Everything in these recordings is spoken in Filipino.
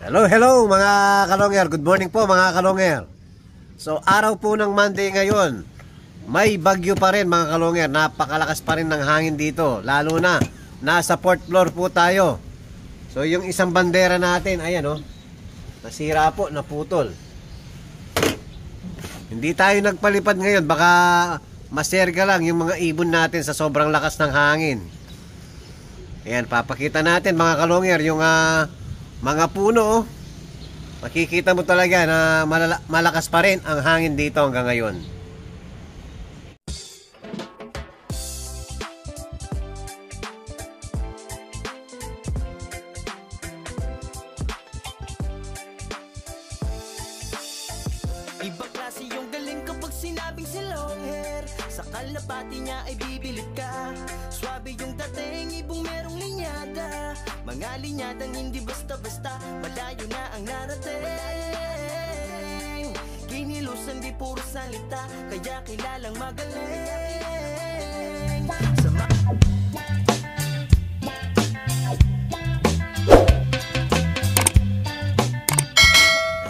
Hello, hello mga kalonger. Good morning po mga kalonger. So araw po ng Monday ngayon. May bagyo pa rin mga kalonger. Napakalakas pa rin ng hangin dito. Lalo na nasa fourth floor po tayo. So yung isang bandera natin, ayan oh, nasira po, naputol. Hindi tayo nagpalipad ngayon. Baka maserga lang yung mga ibon natin sa sobrang lakas ng hangin. Ayan, papakita natin mga kalonger yung mga puno oh. Makikita mo talaga na malakas pa rin ang hangin dito hanggang ngayon. Ibang klase yung galing kapag sinabing si long hair. Sa kalapati niya ay bibilip ka. Swabe yung dating, ibong merong linyada. Mga linyadang hindi basta-basta, malayo na ang narating. Kinilusan di puro salita, kaya kilalang magaling.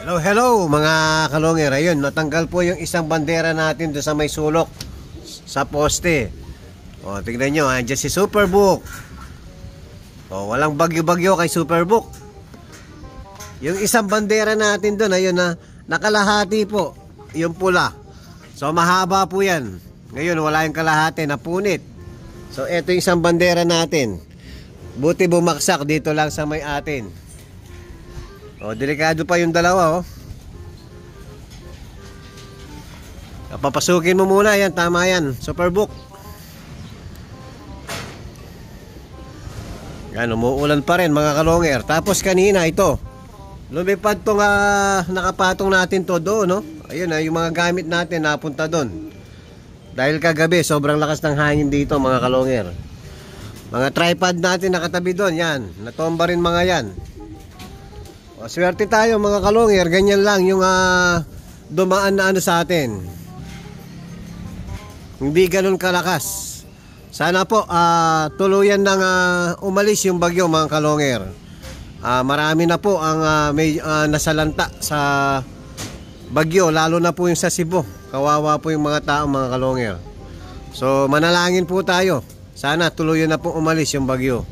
Hello, hello mga kalonger. Ayun, natanggal po yung isang bandera natin doon sa may sulok sa poste. O, tignan nyo, andyan si Superbook. O, walang bagyo-bagyo kay Superbook. Yung isang bandera natin doon, ayun na, nakalahati po, yung pula. So, mahaba po yan. Ngayon, wala yung kalahati, napunit. So, eto yung isang bandera natin. Buti bumaksak dito lang sa may atin. O, delikado pa yung dalawa, oh. Papasukin mo muna, yan, tama yan, Superbook. Yan, umuulan pa rin, mga kalonger. Tapos kanina, ito, lumipad tong nakapatong natin to doon, no? Ayun, yung mga gamit natin napunta doon. Dahil kagabi, sobrang lakas ng hangin dito, mga kalonger. Mga tripod natin nakatabi doon, yan. Natomba rin mga yan. O, swerte tayo mga kalonger, ganyan lang yung dumaan na ano sa atin. Hindi ganun kalakas. Sana po tuluyan nang umalis yung bagyo mga kalonger. Marami na po ang may nasalanta sa bagyo, lalo na po yung sa Cebu. Kawawa po yung mga tao mga kalonger. So manalangin po tayo. Sana tuluyan na po umalis yung bagyo.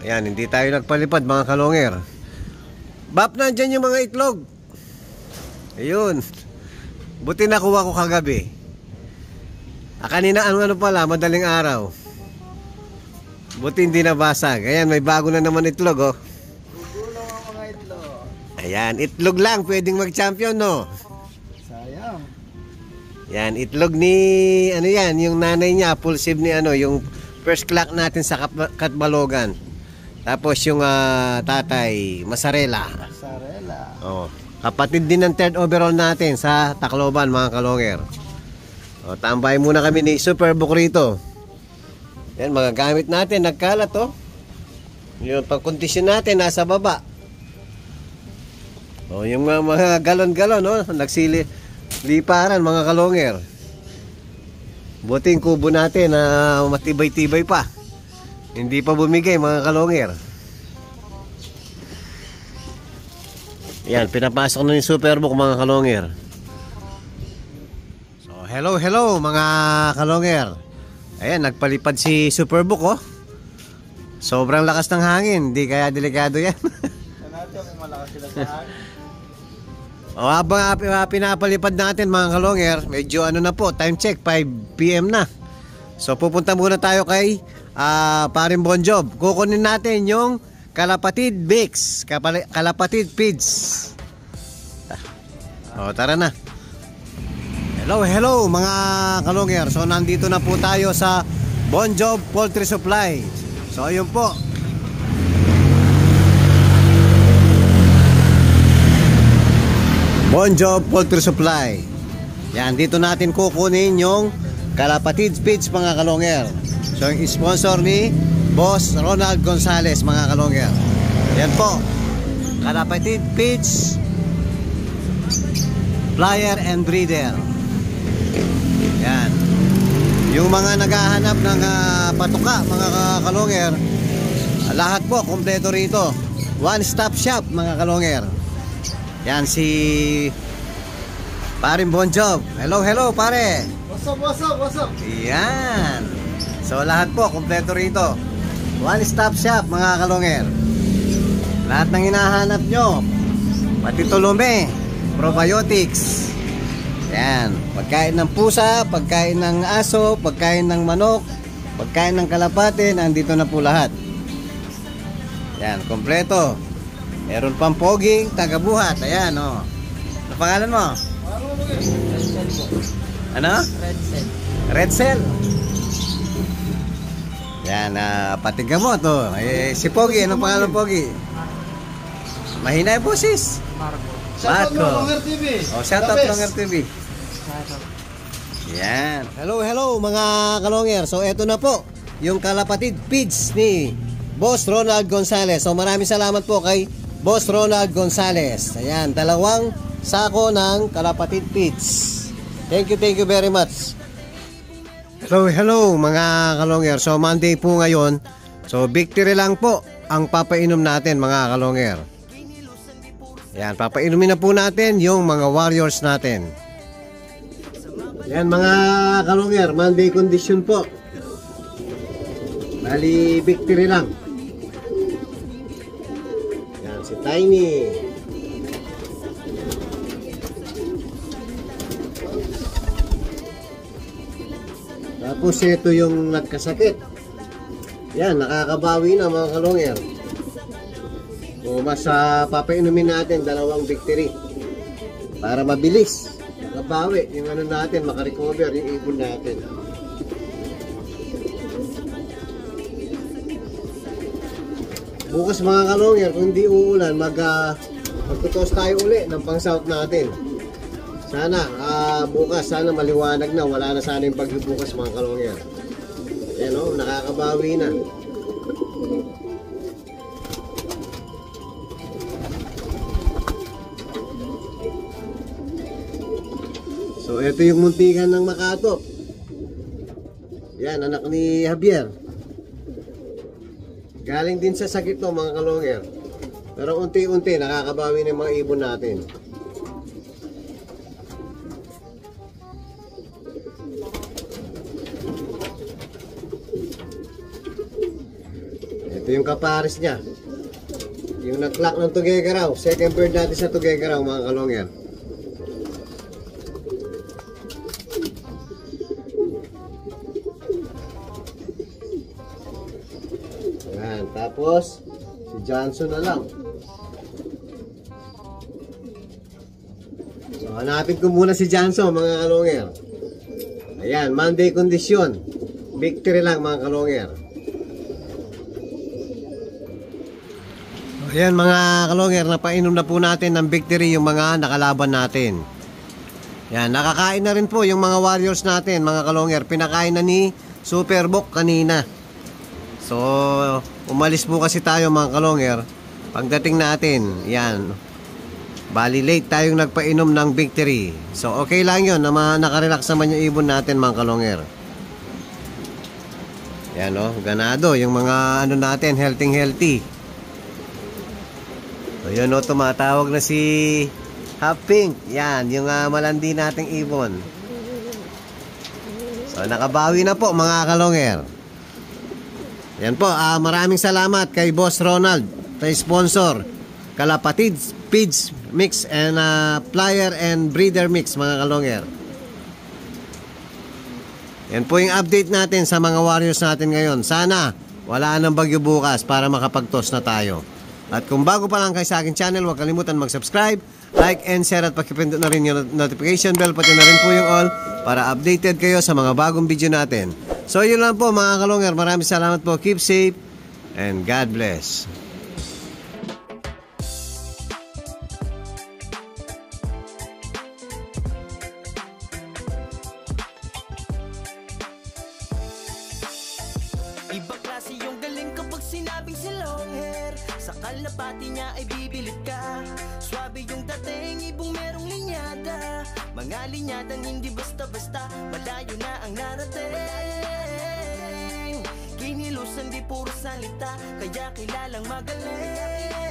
Ayan, hindi tayo nagpalipad mga kalonger. Bap, nandyan yung mga itlog. Ayun. Buti nakuha ko kagabi. Kanina ano pala, madaling araw. Buti hindi nabasag. Ayan, may bago na naman itlog oh. Gugulong ang mga itlog. Ayan, itlog lang pwedeng mag-champion no. Sayang. Yan, itlog ni ano yan, yung nanay niya, pulsive ni ano, yung first clock natin sa Katbalogan. Tapos yung tatay, Masarela. Masarela. Oh, kapatid din ng third overall natin sa Tacloban mga kalonger. O, tambay muna kami ni Superbook rito. Yan, mga gamit natin, nagkalat oh. Yung pagkondisyon natin, nasa baba. O, yung mga galon-galon oh, liparan mga kalonger. Buti yung kubo natin na matibay-tibay pa. Hindi pa bumigay mga kalonger. Yan, pinapasok na yung Superbook mga kalonger. So, hello, hello mga kalonger. Ayan, nagpalipad si Superbook oh. Sobrang lakas ng hangin, hindi kaya delikado yan. Natin kung malakas sila sa hangin. O, habang pinapalipad natin mga kalonger, medyo ano na po, time check, 5 PM na. So, pupunta muna tayo kay Paring Bonjob. Kukunin natin yung Kalapatid Bakes, Kalapatid Feeds. O, tara na. Hello, hello mga kalonger. So, nandito na po tayo sa Bonjob Poultry Supply. So, ayun po. Bonjob Poultry Supply. Yan, dito natin kukunin yung Kalapatid Feeds mga kalonger. So, yung sponsor ni Boss Ronald Gonzales mga kalonger. Yan po, Kalapatid Feeds Flyer and Breeder. Yan. Yung mga naghahanap ng patuka mga kalonger, Lahat po, kompleto rito. One stop shop mga kalonger. Yan si Paring Bon Job. Hello, hello pare. What's up, what's up, what's up? Yan. So lahat po, kompleto rito. One stop shop mga kalonger. Lahat ng hinahanap nyo, pati tulume, probiotics. Yan. Pagkain ng pusa, pagkain ng aso, pagkain ng manok, pagkain ng kalapate, nandito na po lahat. Yan, kompleto. Meron pang poging, tagabuhat. Ayan, oh. Ano pangalan mo? Ano? Red Cell. Red Cell. Yan, pati gamot, oh. Si Pogi, anong pangalan Pogi? Mahina yung boses. Shoutout Marco. mo, Longer TV. Oh, shout out The best. Longer TV. Yan. Hello, hello mga kalonger. So, eto na po yung kalapatid feeds ni Boss Ronald Gonzales. So, maraming salamat po kay Boss Ronald Gonzales. Ayan, 2 sako ng kalapatid feeds. Thank you very much. Hello, hello mga kalonger. So, Monday po ngayon. So, victory lang po ang papainom natin mga kalonger. Yan, papainumin na po natin yung mga warriors natin. Yan mga kalonger, Monday condition po. Bali, victory lang. Yan, si Tiny. Tapos ito yung nagkasakit. Yan, nakakabawi na mga kalonger. O mas papainumin natin 2 victory para mabilis makabawi yung ano natin, makarecover yung ibon natin. Bukas mga kalonger, kung hindi uulan, magtutos tayo uli ng pang south natin. Sana bukas sana maliwanag na, wala na sana yung bagyo bukas mga kalonger. Ayan o, nakakabawi na. So, ito yung muntikan ng Makato. Yan, anak ni Javier. Galing din sa sakit to mga kalonger. Pero unti-unti, nakakabawi ng mga ibon natin. Ito yung kapares niya. Yung nag-clock ng Tuguegarao. Second bird natin sa Tuguegarao mga kalonger. Tapos, si Johnson na lang. So, hanapin ko muna si Johnson, mga kalonger. Ayan, Monday condition. Victory lang, mga kalonger. Ayan, mga kalonger, napainom na po natin ng victory yung mga nakalaban natin. Ayan, nakakain na rin po yung mga warriors natin, mga kalonger. Pinakain na ni Superbook kanina. So, umalis po kasi tayo mga kalonger. Pagdating natin, yan. Bali late tayong nagpainom ng victory. So, okay lang yun na nakarelax naman yung ibon natin mga kalonger. Yan o, ganado. Yung mga ano natin, healthy. So, yun o, tumatawag na si Half Pink. Yan, yung malandi nating ibon. So, nakabawi na po mga kalonger. Yan po, maraming salamat kay Boss Ronald na sponsor Kalapatid Feeds Mix and Flyer and Breeder Mix mga kalonger. Yan po yung update natin sa mga warriors natin ngayon. Sana wala nang bagyo bukas para makapag-toss na tayo. At kung bago pa lang kayo sa akin channel, huwag kalimutan mag-subscribe, like and share at pakipindot na rin yung notification bell, pati na rin po yung all para updated kayo sa mga bagong video natin. So yun lang po mga kalonger, maraming salamat po, keep safe and God bless. Ibang klase yung galing kapag sinabing si long hair. Sa kalapati niya ay bibilib ka. Swabe yung dating, ibong merong linyada. Mga linyadang hindi basta-basta, malayo na ang narating. Kinilusan di puro salita, kaya kilalang magaling.